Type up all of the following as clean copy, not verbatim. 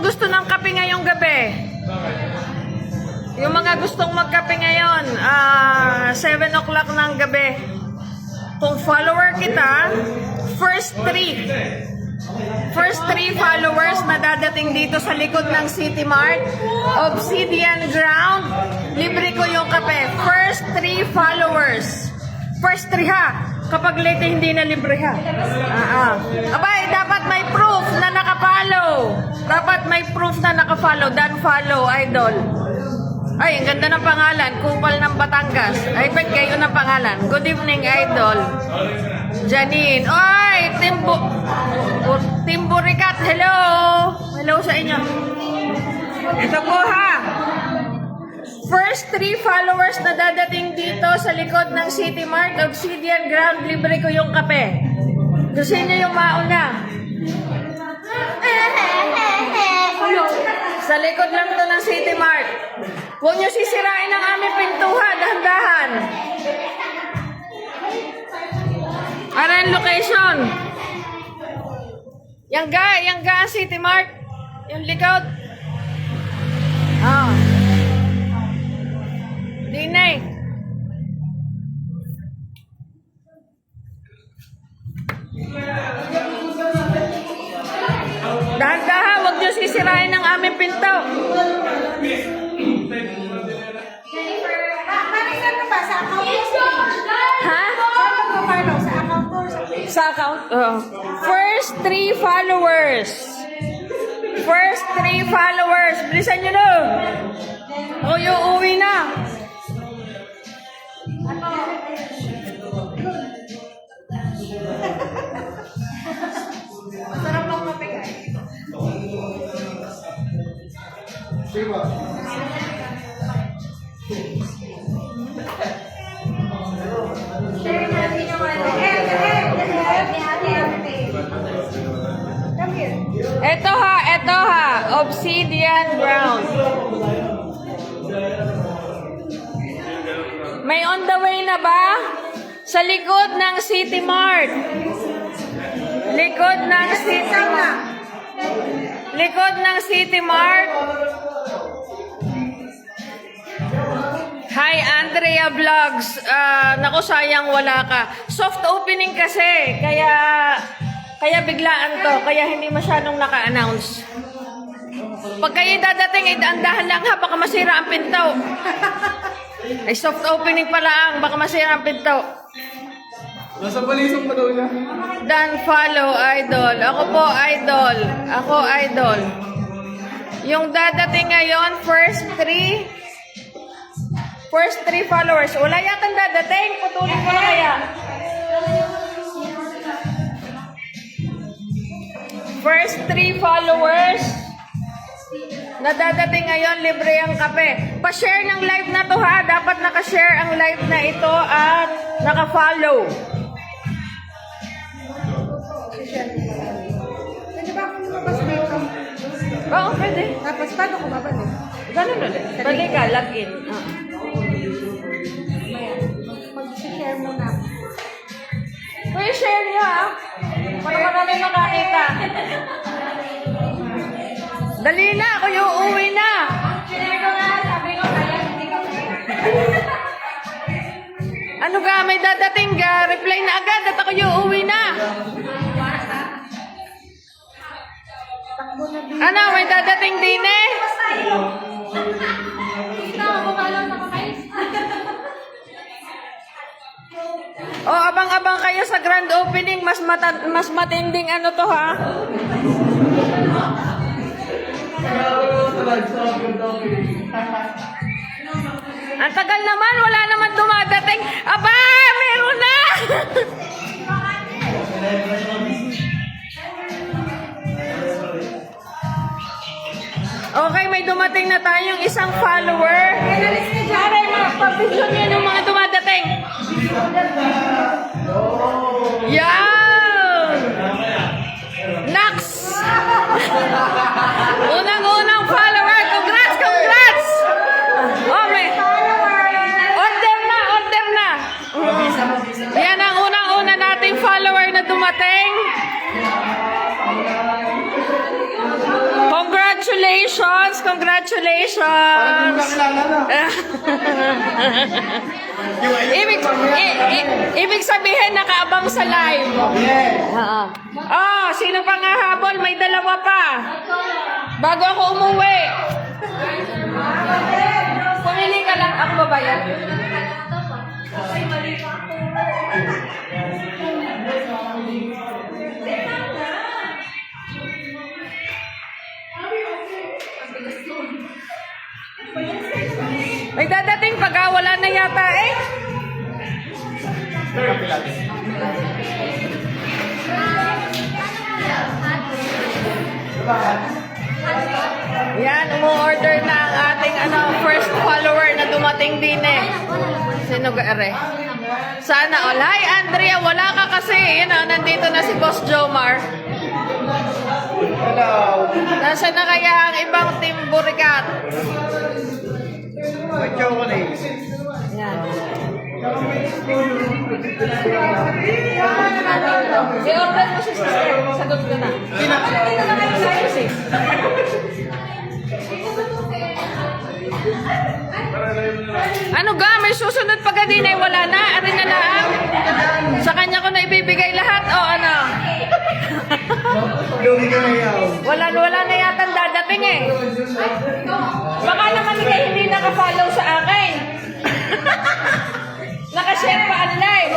sinong gusto ng kape ngayong gabi? Yung mga gustong magkape ngayon, 7 o'clock ng gabi. Kung follower kita, first 3 followers na dadating dito sa likod ng City Mart, Obsidian Ground, libre ko yung kape. First 3 followers. First 3 ha. Kapag late, hindi na libre ha. Abay, dapat may proof na nakafollow. Dapat may proof na nakafollow. Dan follow, idol. Ay, ang ganda ng pangalan. Kupal ng Batangas. Ay, ba't kayo ng pangalan? Good evening, idol. Janine. Oy, Timburikat. Hello. Hello sa inyo. Ito po ha. First 3 followers na dadating dito sa likod ng City Mart, Obsidian Ground, libre ko yung kape. Gusto niyo yung mauna? Sa likod lang to ng City Mart. Huwag niyo sisirain ang aming pintuhan, dahan-dahan. Aran location. Yang ga City Mart. Yung likod. Dinay. Dahan-dahan, huwag niyo sisirain ang aming pinto. Ha? Sa account? First 3 followers. First 3 followers. Bilisan nyo na. O yung uwi na. Masarap lang mapigay. Share natin yung Ito ha, Obsidian Ground. May on the way na ba? Sa likod ng City Mart. Likod ng City Mart. Likod ng City Mart. Hi, Andrea Vlogs. Naku, sayang wala ka. Soft opening kasi, kaya biglaan to, kaya hindi masyadong naka-announce. Pag kayo dadating, dahan lang ha, baka masira ang pinto. Ay, soft opening pa lang, baka masira ang pinto. Nasa balisong pa daw na. Dan follow, idol. Ako po, idol. Ako, idol. Yung dadating ngayon, first 3 followers. Wala yatang dadating. Putulin ko na kaya. First 3 followers na dadating ngayon, libre ang kape. Pa-share ng live na to ha. Dapat naka-share ang live na ito at naka-follow. Pwede ba akong lumabas dito? Oo, pwede. Tapos paano ko babalik? Ganun ulit. Pwede ka, login. Mag-share muna. Pwede share niyo ha. Para marami makakita. Dali na, ako yung uwi na. Share ko nga, sabi ko kaya hindi ka Ano ka, may dadating ka, reply na agad at ako yung uwi na. takbo na din. Ano, may dadating din eh. Kita ako ka lang nakakais. O, abang-abang kayo sa grand opening, mas matinding ano to ha. Ang tagal naman, wala naman dumadating. Aba, meron na! Okay, may dumating na tayong isang follower. Pare, pag-vision nyo yung mga dumadating. Yan! Nax! Unang-unang follower. Congrats! Congrats! Oh, may... Order na! Yan ang unang-una nating follower na dumating. Congratulations! congratulations! Parang di mo nakilala na. Ibig sabihin, nakaabang sa live. Yes. Oh, sino pa nga habol? May dalawa pa. Bago ako umuwi. Pumili ka lang. Ako ba yan? May dadating pag wala na yata eh. Yan, umu-order na ang ating first follower na dumating din eh. Sino ga-are? Sana all. Hi Andrea, wala ka kasi. Nandito na si Boss Jomar. Hello. Nasaan na kaya ang ibang team Burikat? May chocolate. Yan. I-order mo si sister. Sagot ko na. Kasi. Ano ga? May susunod pa ka din ay wala na. Arin na lang. Sa kanya ko na ibibigay lahat. O ano? Lugi ka na yaw. Wala na yata dadating eh. Baka naman hindi naka-follow sa akin. Nakashare pa ang live.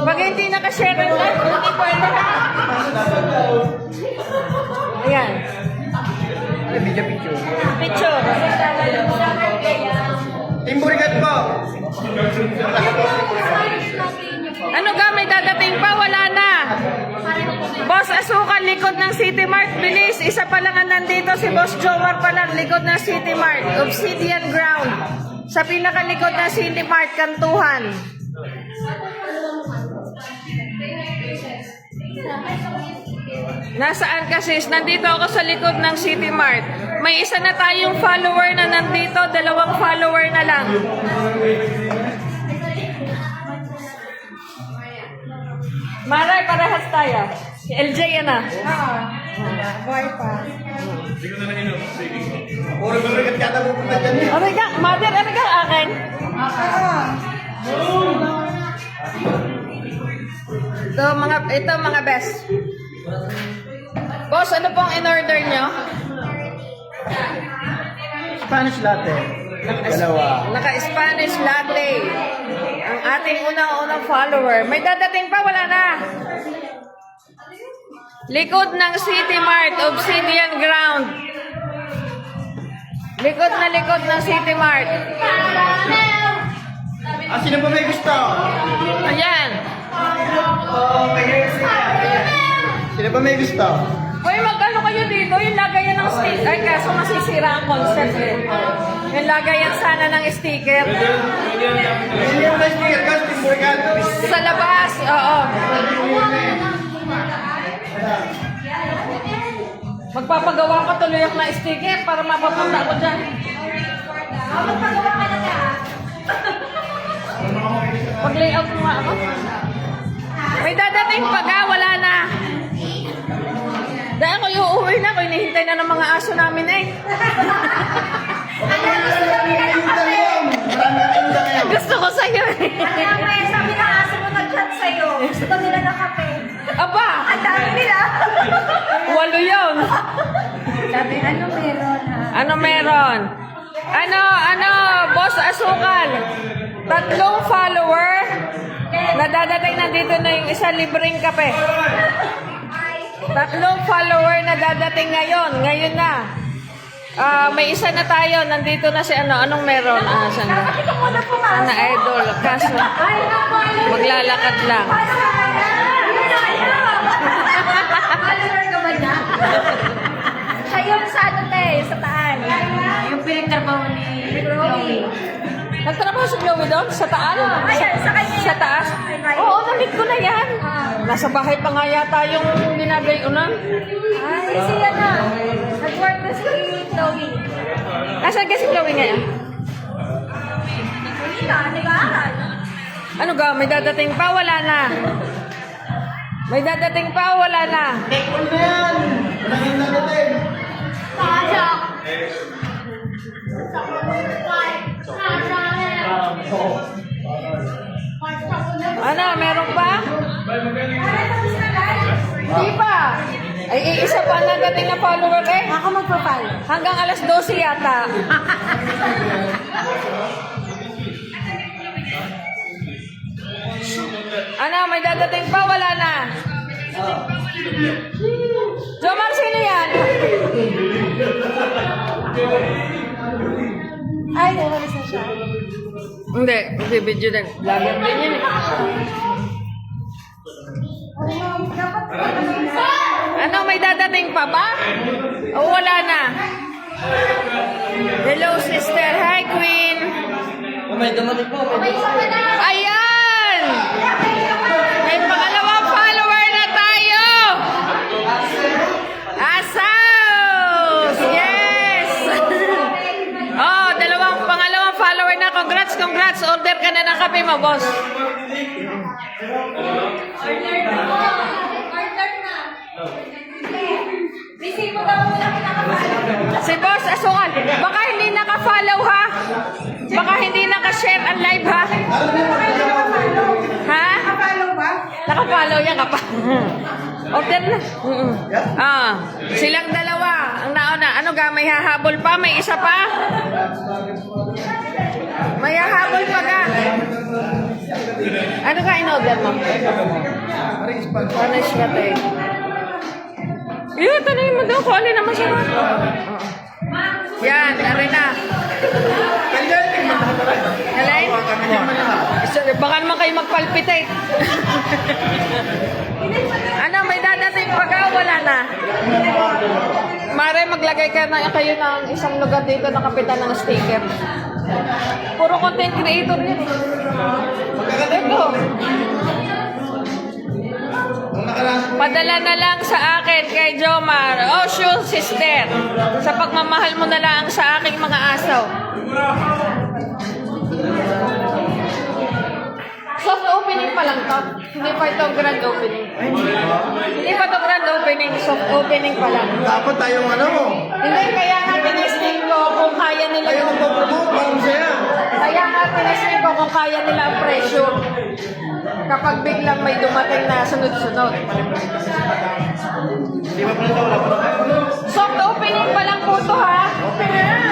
Pag hindi nakashare ang live, hindi pwede ha. Ayan. Video picture. Picture. Team Burikat po. Ano ga? May dadating pa? Wala na. Boss Asukal, likod ng City Mart. Bilis. Isa pa lang ang nandito. Si Boss Jomar pa lang. Likod ng City Mart. Obsidian Ground. Sa pinakalikod ng City Mart, Kantuhan. Nasaan kasi? Nandito ako sa likod ng City Mart. May isa na tayong follower na nandito. 2 follower na lang. Maray, parehas tayo. Si LJ yan ah. Boy pa. Puro Burikat yata pupunta dyan eh. Aray ka, mother, aray ka akin. Ito mga best. Boss, ano pong in-order nyo? Spanish latte. Dalawa. Naka-Spanish latte. Ang ating unang-unang follower. May dadating pa, wala na. Likod ng City Mart, Obsidian Ground. Likod ng City Mart. Sino ba may gusto? Ayan. Sino ba may gusto? Uy, magkano kayo dito? Yung lagayan ng sticker. Ay, kaso masisira ang concept eh. Yung lagayan sana ng sticker. Hindi yung may sticker ka, Team Burikat. Sa labas, oo. Magpapagawa ko tuloy ako ng sticker para mapapunta ko dyan. Magpagawa ka na ka. Pag-layout mo nga ako. May dadating pag wala na. Dahil ako yung uuwi na, ako hinihintay na ng mga aso namin eh. Gusto ko sa'yo eh. Sabi ng aso mo nag-chat sa'yo. Gusto nila ng kape. Aba, Ang dami nila. 8 yun. Sabi, ano meron ha? Ano meron? Ano, Boss Asukal? 3 follower. Nadadating na dito na yung isa libreng kape. 3 follower na dadating ngayon. Ngayon na. May isa na tayo. Nandito na si anong meron? Sana. Bakit ka muna pumasok? Sana idol. Kaso, Ay, naku, ano? maglalakad lang. Follower ka ba niya? Siya yun sa ano te, sa taan. Yung pinagtrabaho ni Chloe. Nagtrabaho si Chloe doon? Sa taas? Ayan, sa kanya. Sa taas? Oo, namit ko na yan. Nasa bahay pa nga yata yung ginagayunan. Ay, siya na. Nag-work na si Chloe. Asan ka si Chloe ngayon? Hindi na, nag-aaral. Ano ga? May dadating pa? Wala na. May dadating pa? Wala na. Take one na yan. Walang yung dadating. Ano, meron pa? Di pa. Ay, isa pa na dating na follower eh. Ako magpapal. Hanggang alas 12 yata. Ano, may dadating pa? Wala na. Jomar, sino yan? Ay, umalis na siya. Hindi, video din. Vlogger din yan eh. Ano, may dadating pa ba? O wala na? Hello, sister. Hi, Queen. May dumating po. Ayan! May pangalawang follower na tayo! Asaus! Yes! Oh, pangalawang follower na. Congrats, congrats. Order ka na ng kape mo, boss. Order na. Receive mo daw muna pinakapal. Si boss, asukal. Baka hindi naka-follow, ha? Baka hindi naka-share ang live, ha? Ha? Nakapalo ba? Naka-follow yan ka pa. Order na. Silang dalawa. Ang nauna. Ano ga? May hahabol pa? May isa pa? May hahabol pa ga? Ano ka in-order mo? Punish ka tayo. Yun, tanay mo daw. Kung alin naman siya. Yan, nari na. Alay? Baka naman kayo magpalpitate. Ano, may dadating pa ka? Wala na. Mare, maglagay ka na kayo ng isang lugar dito na kapitan ng sticker. Puro content creator yun. Ito. Padala na lang sa akin kay Jomar. Oh, sure, sister. Sa pagmamahal mo na lang sa aking mga asaw. Soft opening pa lang to. Hindi pa ito grand opening. Hindi pa ito grand opening. Soft opening pa lang. Dapat tayong ano. Hindi, kaya nga tinesting ko kung kaya nila Tayo yung... magpo-promote para masaya. Kaya nga tinesting ko kung kaya nila ang pressure. Kapag biglang may dumating na sunod-sunod. Di ba pala wala pa? Soft opening pa lang po to, ha?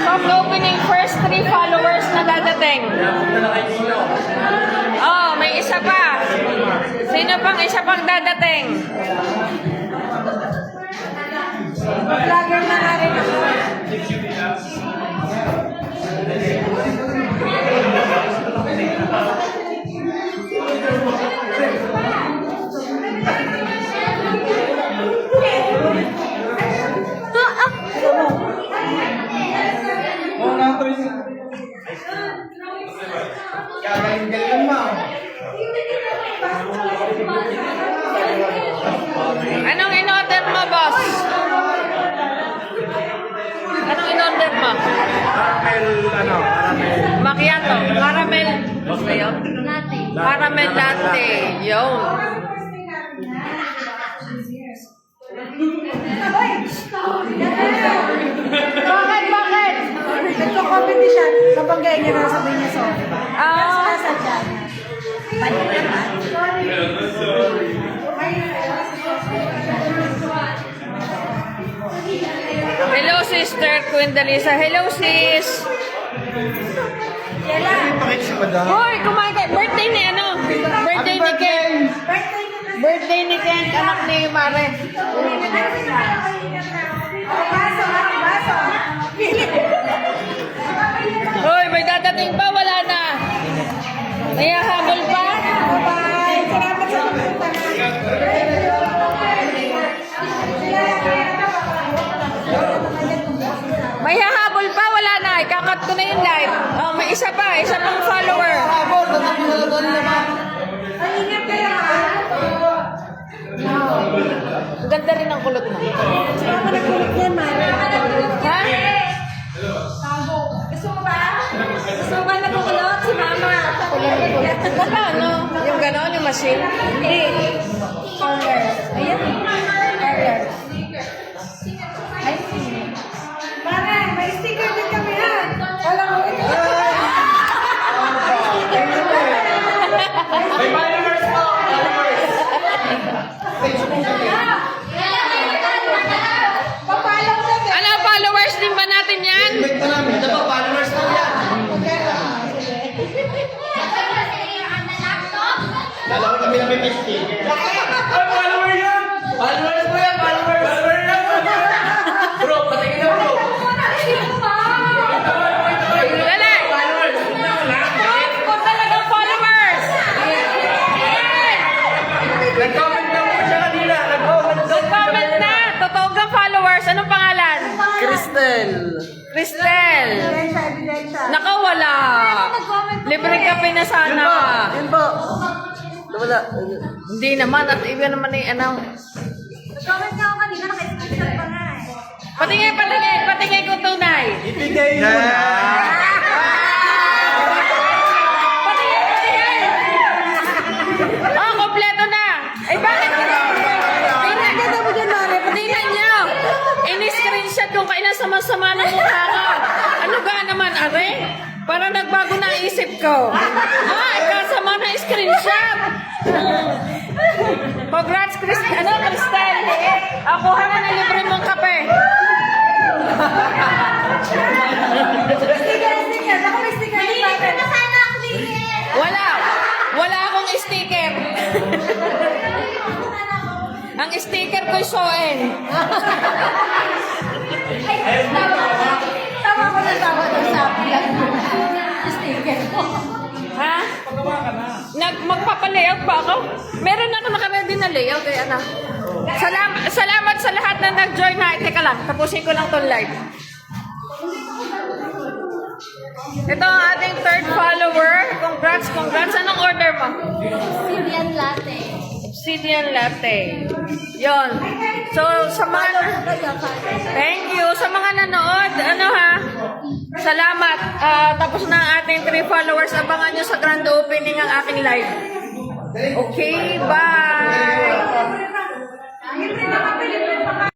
Soft opening, first 3 followers na dadating. Oh, may isa pa. Sino pang isa pang dadating? Vlogger na nga rin ako. Galing-galing mo. Anong in-order mo, boss? Anong in-order mo? Macchiato. Caramel. Boss ba yun? Caramel latte. Yun. Bakit? Nagko-competition. Kapag gaya niya na sabihin niya so. Ah, Sadya niya. Balik naman. hello, sister Queen Dalisa. Hello, sis. Yala. Pakit si Madam. Hoy, kumain ka. Birthday ni ano? Birthday ni Ken. Birthday niya na. Birthday ni Ken, anak ni Mare. Baso. Hoy, may dadating pa? Wala na. May habol pa? Bye. Salamat sa pagpunta. May hahabol pa? Wala na. Ikakat ko na yung live. Oh, may isa pa. Isa pang follower. Ay, ingat kayo ha. Ganda rin ang kulot mo. Saan ka nagkulot yan, Mara? Ha? Gusto mo ba? Gusto mo ba nagkukulot si Mama? Wala, no? Yung gano'n, yung machine. Hindi. Color. Ayan. Color. Ay, sabi kay Steve. Ay, follower yan! Followers mo yan, followers! Follower yan! Bro, patingin na bro! Dali! Kung talagang followers! Nag-comment na po siya kanina. Comment na! Totoo kang followers. Anong pangalan? Cristel. Cristel. Nakawala. Libre kape na sana. Yun po. Wala. Hindi naman. At iba naman yung ano. Comment nga ako kanina, naka-screenshot pa nga eh. Patingin, patingin. Patingin ko tunay. Ibigay mo na. Patingin, patingin. Oh, kompleto na. Eh, bakit? Tingnan ka na mo dyan, Mare. Tingnan niyo. Ini-screenshot kung kailan sama-sama ng mukha ko. Ano ba naman, Are? Para nagbago na ang isip ko. Kasama na screenshot. Congrats, Cristel. Ako na ng libre mong kape. Sticker. Ako may sticker. Sticker na sana ako din eh. Wala. Wala akong sticker. Ang sticker ko'y Soen. Tama ko na tawa ng sabi lang. Sticker ko. Ha? Magpapalayout pa ako? Meron ako naka-ready na layout eh, ano. Salamat sa lahat na nag-join na. Teka lang, tapusin ko lang tong live. Ito ang ating third follower. Congrats. Anong order mo? Syrian latte. Obsidian latte. Yon. So, sa mga... Thank you. Sa mga nanood, ano ha? Salamat. Tapos na ang ating 3 followers. Abangan nyo sa grand opening ang aking live. Okay, bye.